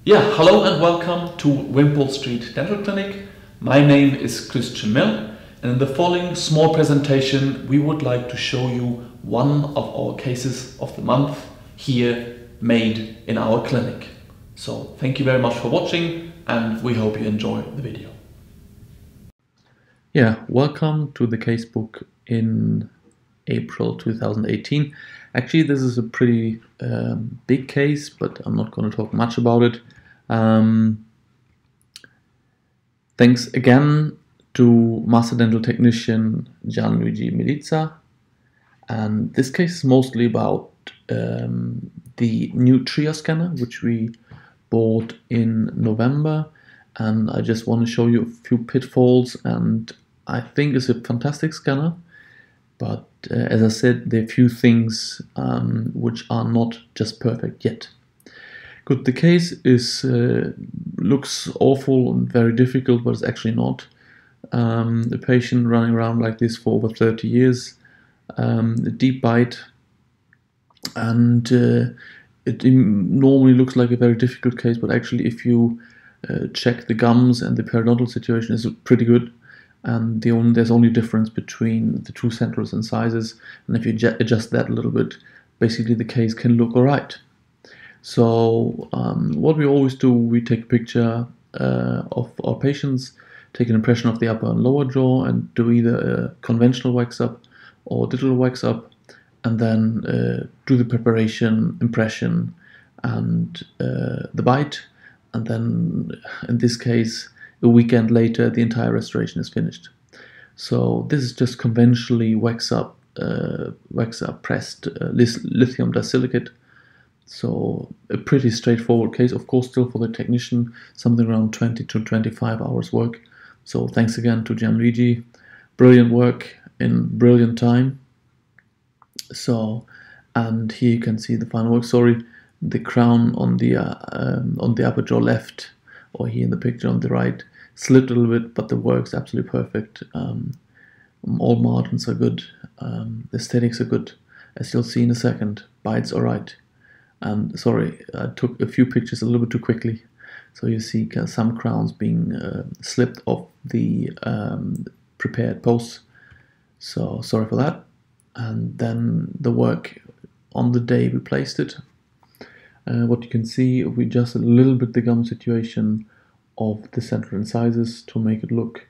Yeah, hello and welcome to Wimpole Street Dental Clinic. My name is smil, and in the following small presentation we would like to show you one of our cases of the month here made in our clinic. So thank you very much for watching and we hope you enjoy the video. Yeah, welcome to the casebook in April 2018. Actually, this is a pretty big case, but I'm not going to talk much about it. Thanks again to Master Dental Technician Gianluigi Milizza. And this case is mostly about the new Tria scanner, which we bought in November. And I just want to show you a few pitfalls, and I think it's a fantastic scanner. But as I said, there are a few things which are not just perfect yet. Good, the case is looks awful and very difficult, but it's actually not. The patient running around like this for over 30 years, a deep bite, and it normally looks like a very difficult case, but actually if you check the gums and the periodontal situation is pretty good. And there's only a difference between the two centrals and sizes, and if you adjust that a little bit, basically the case can look alright. So what we always do, we take a picture of our patients, take an impression of the upper and lower jaw, and do either a conventional wax up or digital wax up, and then do the preparation, impression, and the bite, and then in this case a weekend later the entire restoration is finished. So this is just conventionally wax up pressed lithium disilicate. So a pretty straightforward case, of course still for the technician something around 20 to 25 hours work. So thanks again to Gianluigi, brilliant work in brilliant time. So, and here you can see the final work. Sorry, the crown on the upper jaw left, or here in the picture on the right, slipped a little bit, but the work's absolutely perfect. All margins are good, the aesthetics are good, as you'll see in a second. Bites alright. And sorry, I took a few pictures a little bit too quickly, so you see some crowns being slipped off the prepared posts. So sorry for that. And then the work on the day we placed it. What you can see, we adjusted a little bit the gum situation of the central incisors to make it look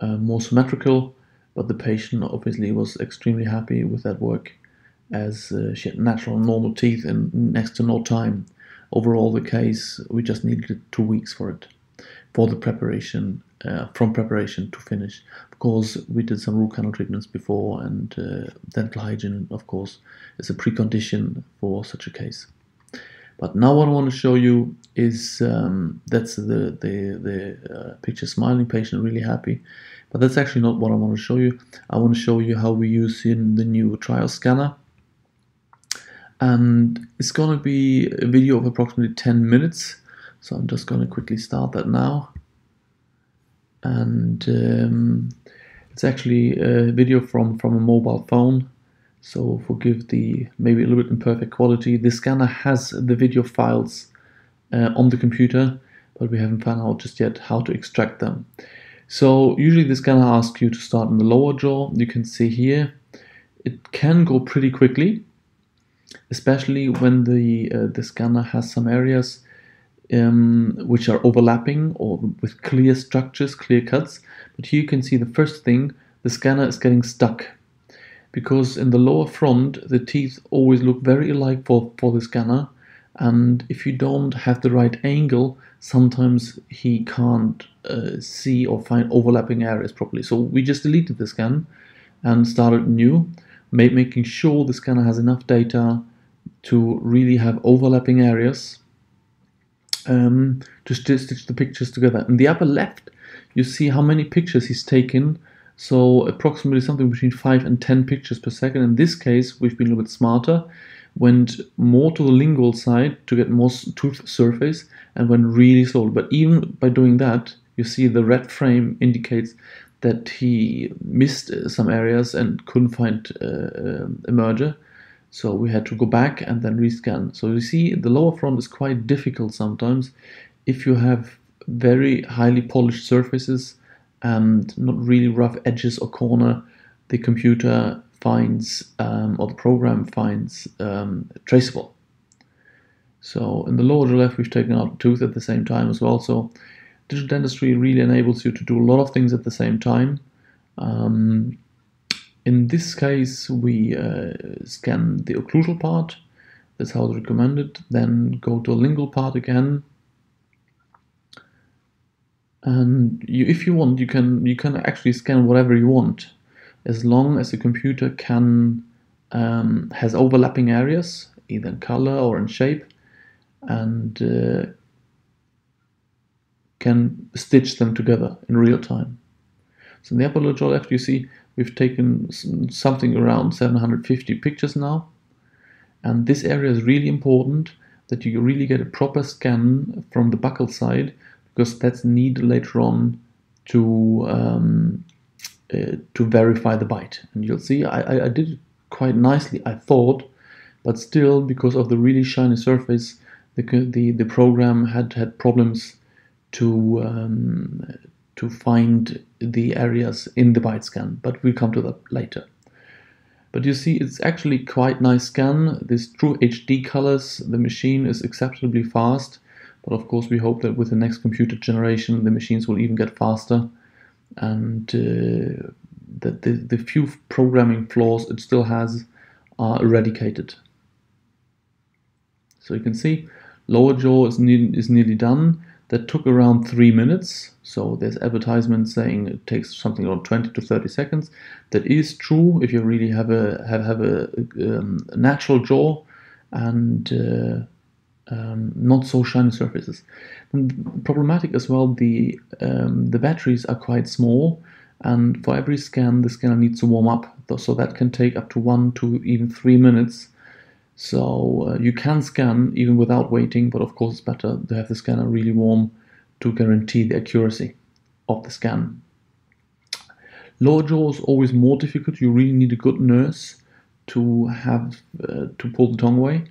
more symmetrical, but the patient obviously was extremely happy with that work, as she had natural normal teeth in next to no time. Overall the case, we just needed 2 weeks for it, for the preparation, from preparation to finish. Of course we did some root canal treatments before, and dental hygiene of course is a precondition for such a case. But now what I want to show you is, that's the picture smiling, patient really happy. But that's actually not what I want to show you. I want to show you how we use in the new trial scanner. And it's going to be a video of approximately 10 minutes. So I'm just going to quickly start that now. And it's actually a video from a mobile phone. So forgive the maybe a little bit imperfect quality. The scanner has the video files on the computer, but we haven't found out just yet how to extract them. So usually the scanner asks you to start in the lower jaw. You can see here it can go pretty quickly, especially when the scanner has some areas which are overlapping or with clear structures, clear cuts. But here you can see the first thing, the scanner is getting stuck, because in the lower front the teeth always look very alike for the scanner, and if you don't have the right angle, sometimes he can't see or find overlapping areas properly. So we just deleted the scan and started new, making sure the scanner has enough data to really have overlapping areas to stitch the pictures together. In the upper left you see how many pictures he's taken. So approximately something between 5 and 10 pictures per second. In this case, we've been a little bit smarter, went more to the lingual side to get more tooth surface, and went really slowly. But even by doing that, you see the red frame indicates that he missed some areas and couldn't find a merger. So we had to go back and then rescan. So you see the lower front is quite difficult sometimes if you have very highly polished surfaces and not really rough edges or corner. The computer finds or the program finds traceable. So in the lower to left we've taken out a tooth at the same time as well. So digital dentistry really enables you to do a lot of things at the same time. In this case, we scan the occlusal part. That's how it's recommended. Then go to a lingual part again. And if you want, you can actually scan whatever you want, as long as the computer can has overlapping areas, either in color or in shape, and can stitch them together in real time. So in the upper lower left, you see we've taken something around 750 pictures now, and this area is really important that you really get a proper scan from the buccal side, because that's needed later on to verify the bite. And you'll see I did it quite nicely, I thought, but still, because of the really shiny surface, the program had problems to find the areas in the bite scan, but we'll come to that later. But you see, it's actually quite nice scan. This true HD colors, the machine is acceptably fast, but of course we hope that with the next computer generation the machines will even get faster, and that the few programming flaws it still has are eradicated. So you can see lower jaw is nearly done. That took around 3 minutes. So there's advertisements saying it takes something around 20 to 30 seconds. That is true if you really have a natural jaw and not so shiny surfaces. And problematic as well, the batteries are quite small, and for every scan the scanner needs to warm up, so that can take up to 1 to even 3 minutes. So you can scan even without waiting, but of course it's better to have the scanner really warm to guarantee the accuracy of the scan. Lower jaw is always more difficult. You really need a good nurse to have to pull the tongue away.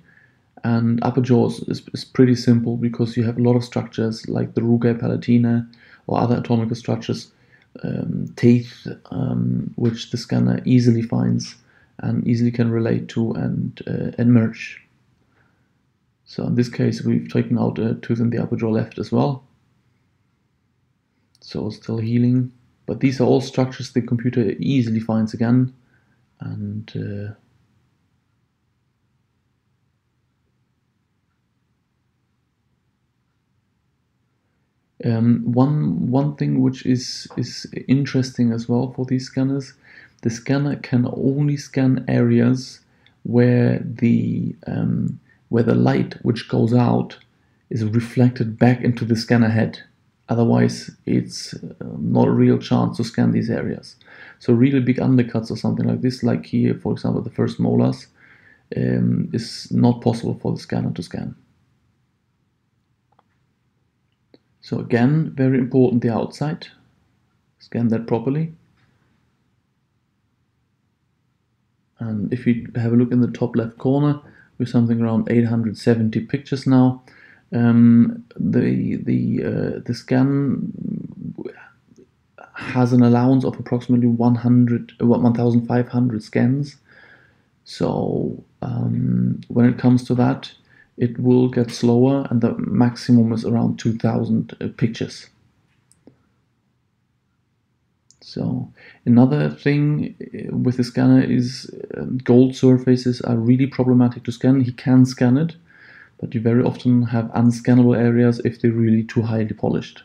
And upper jaw is pretty simple, because you have a lot of structures like the rugae palatine or other anatomical structures, teeth, which the scanner easily finds and easily can relate to and merge. So in this case we've taken out a tooth in the upper jaw left as well. So it's still healing, but these are all structures the computer easily finds again. And one thing which is interesting as well for these scanners, the scanner can only scan areas where the light which goes out is reflected back into the scanner head. Otherwise, it's not a real chance to scan these areas. So really big undercuts or something like this, like here, for example, the first molars, is not possible for the scanner to scan. So again, very important, the outside. Scan that properly. And if you have a look in the top left corner, we're something around 870 pictures now. The scan has an allowance of approximately 1,500 scans. So when it comes to that, it will get slower, and the maximum is around 2,000 pictures. So another thing with the scanner is gold surfaces are really problematic to scan. He can scan it, but you very often have unscannable areas if they're really too highly polished,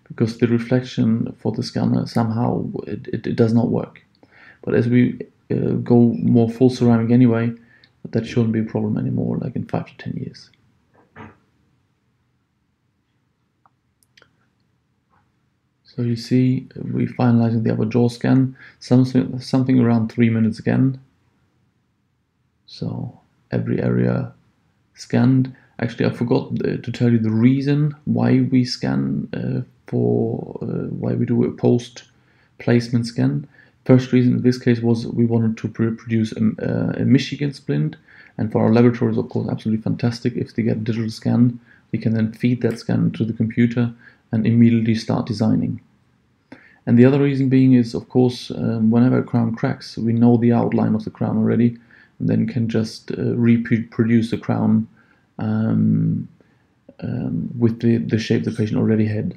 because the reflection for the scanner somehow it does not work. But as we go more full ceramic anyway, that shouldn't be a problem anymore, like in 5 to 10 years. So you see, we're finalizing the upper jaw scan, something around 3 minutes again. So every area scanned. Actually, I forgot to tell you the reason why we scan why we do a post-placement scan, First reason in this case was we wanted to produce a Michigan splint, and for our laboratories, of course, absolutely fantastic. If they get a digital scan, we can then feed that scan to the computer and immediately start designing. And the other reason being is, of course, whenever a crown cracks, we know the outline of the crown already, and then can just reproduce the crown with the shape the patient already had.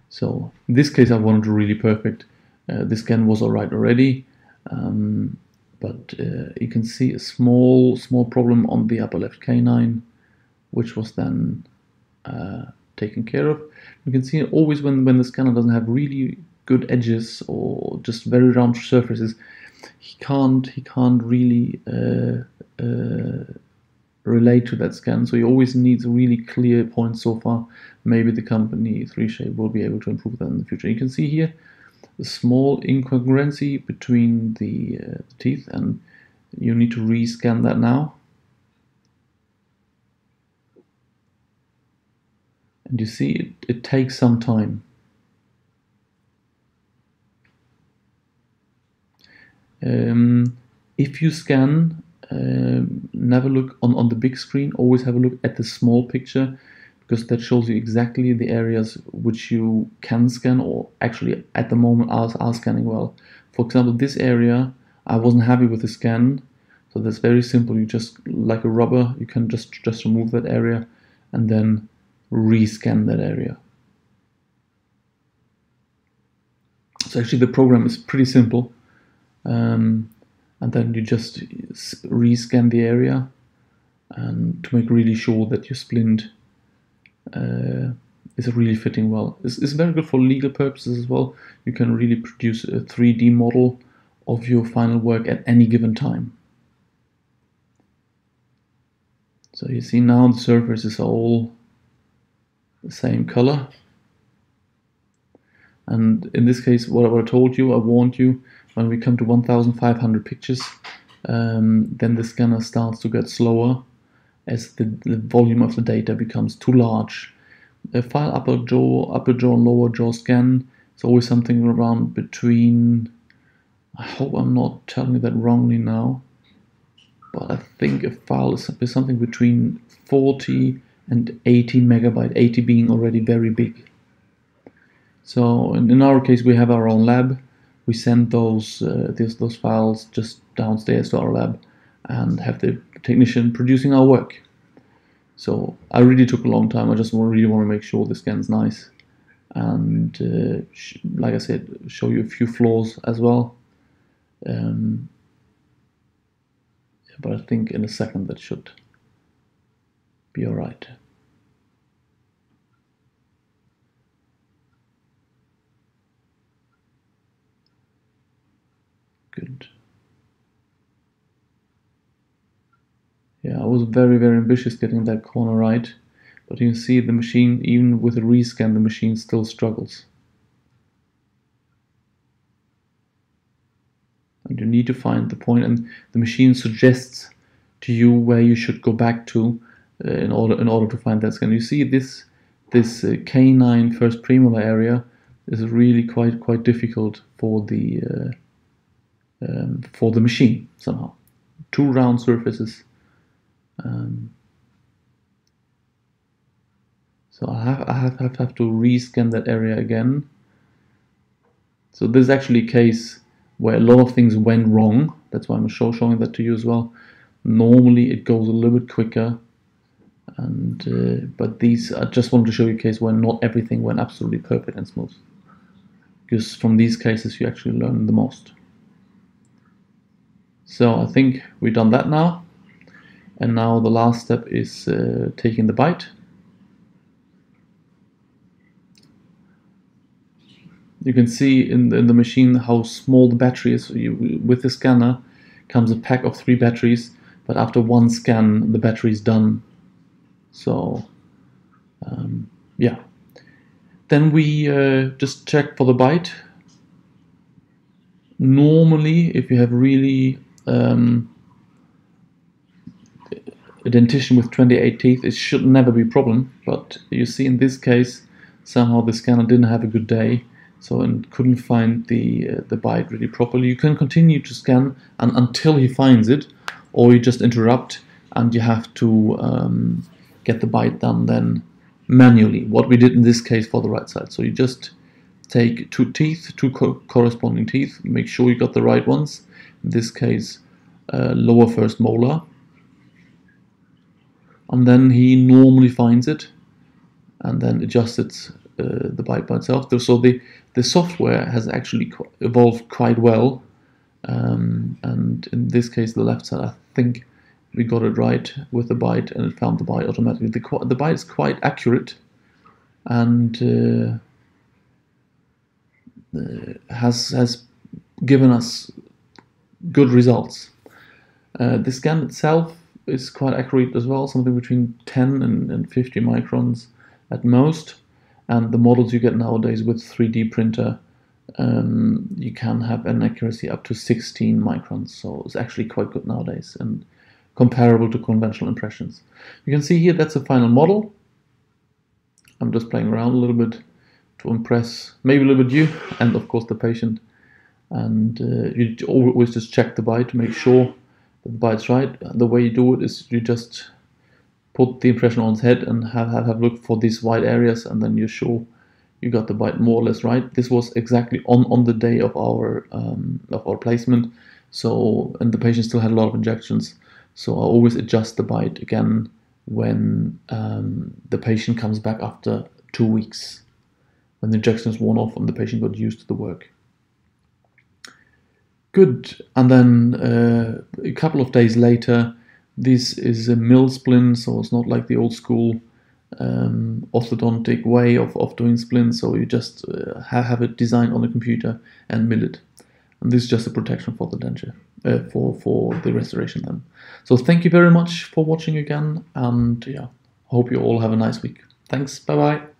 So in this case, I wanted to really perfect. The scan was alright already, but you can see a small problem on the upper left canine, which was then taken care of. You can see always when the scanner doesn't have really good edges or just very round surfaces, he can't really relate to that scan. So he always needs really clear points. So far, maybe the company 3Shape will be able to improve that in the future. You can see here the small incongruency between the teeth, and you need to rescan that now. And you see it takes some time. If you scan, never look on the big screen, always have a look at the small picture, because that shows you exactly the areas which you can scan, or actually at the moment are scanning well. For example, this area, I wasn't happy with the scan, so that's very simple. You just, like a rubber, you can just remove that area and then rescan that area. So actually the program is pretty simple, and then you just rescan the area and to make really sure that your splint is really fitting well. It's very good for legal purposes as well. You can really produce a 3D model of your final work at any given time. So you see now the surfaces are all the same color. And in this case, what I told you, I warned you, when we come to 1500 pictures, then the scanner starts to get slower as the volume of the data becomes too large. A file upper jaw and lower jaw scan is always something around between, I hope I'm not telling you that wrongly now, but I think a file is something between 40 and 80 megabyte, 80 being already very big. So in our case, we have our own lab. We send those files just downstairs to our lab and have the technician producing our work. So I really took a long time. I just really want to make sure the scan's nice, and like I said, show you a few flaws as well. But I think in a second that should be all right. Good. Yeah, I was very ambitious getting that corner right, but you can see the machine, even with a rescan, the machine still struggles. And you need to find the point, and the machine suggests to you where you should go back to in order to find that scan. You see this canine first premolar area is really quite difficult for the machine somehow. Two round surfaces. So I have to rescan that area again. So this is actually a case where a lot of things went wrong. That's why I'm showing that to you as well. Normally it goes a little bit quicker, and but these, I just wanted to show you a case where not everything went absolutely perfect and smooth, because from these cases you actually learn the most. So I think we've done that now, and now the last step is taking the bite. You can see in the machine how small the battery is. With the scanner comes a pack of 3 batteries, but after one scan the battery is done. So yeah, then we just check for the bite. Normally, if you have really a dentition with 28 teeth, it should never be a problem, but you see in this case somehow the scanner didn't have a good day, so and couldn't find the bite really properly. You can continue to scan until he finds it, or you just interrupt and you have to get the bite done then manually. What we did in this case for the right side. So you just take two corresponding teeth, make sure you got the right ones. In this case, lower first molar, and then he normally finds it and then adjusts it, the bite by itself. So the software has actually evolved quite well, and in this case the left side, I think we got it right with the bite, and it found the bite automatically. The bite is quite accurate and has given us good results. The scan itself is quite accurate as well, something between 10 and 50 microns at most. And the models you get nowadays with 3D printer, you can have an accuracy up to 16 microns. So it's actually quite good nowadays and comparable to conventional impressions. You can see here that's a final model. I'm just playing around a little bit to impress maybe a little bit you and of course the patient. And you always just check the bite to make sure that the bite's right. The way you do it is you just put the impression on its head and have a look for these white areas, and then you're sure you got the bite more or less right. This was exactly on the day of our placement. So, and the patient still had a lot of injections. So I always adjust the bite again when the patient comes back after 2 weeks, when the injection is worn off and the patient got used to the work. Good. And then a couple of days later, this is a mill splint, so it's not like the old school orthodontic way of doing splints. So you just have it designed on the computer and mill it. And this is just a protection for the denture, for the restoration then. So thank you very much for watching again, and yeah, hope you all have a nice week. Thanks. Bye bye.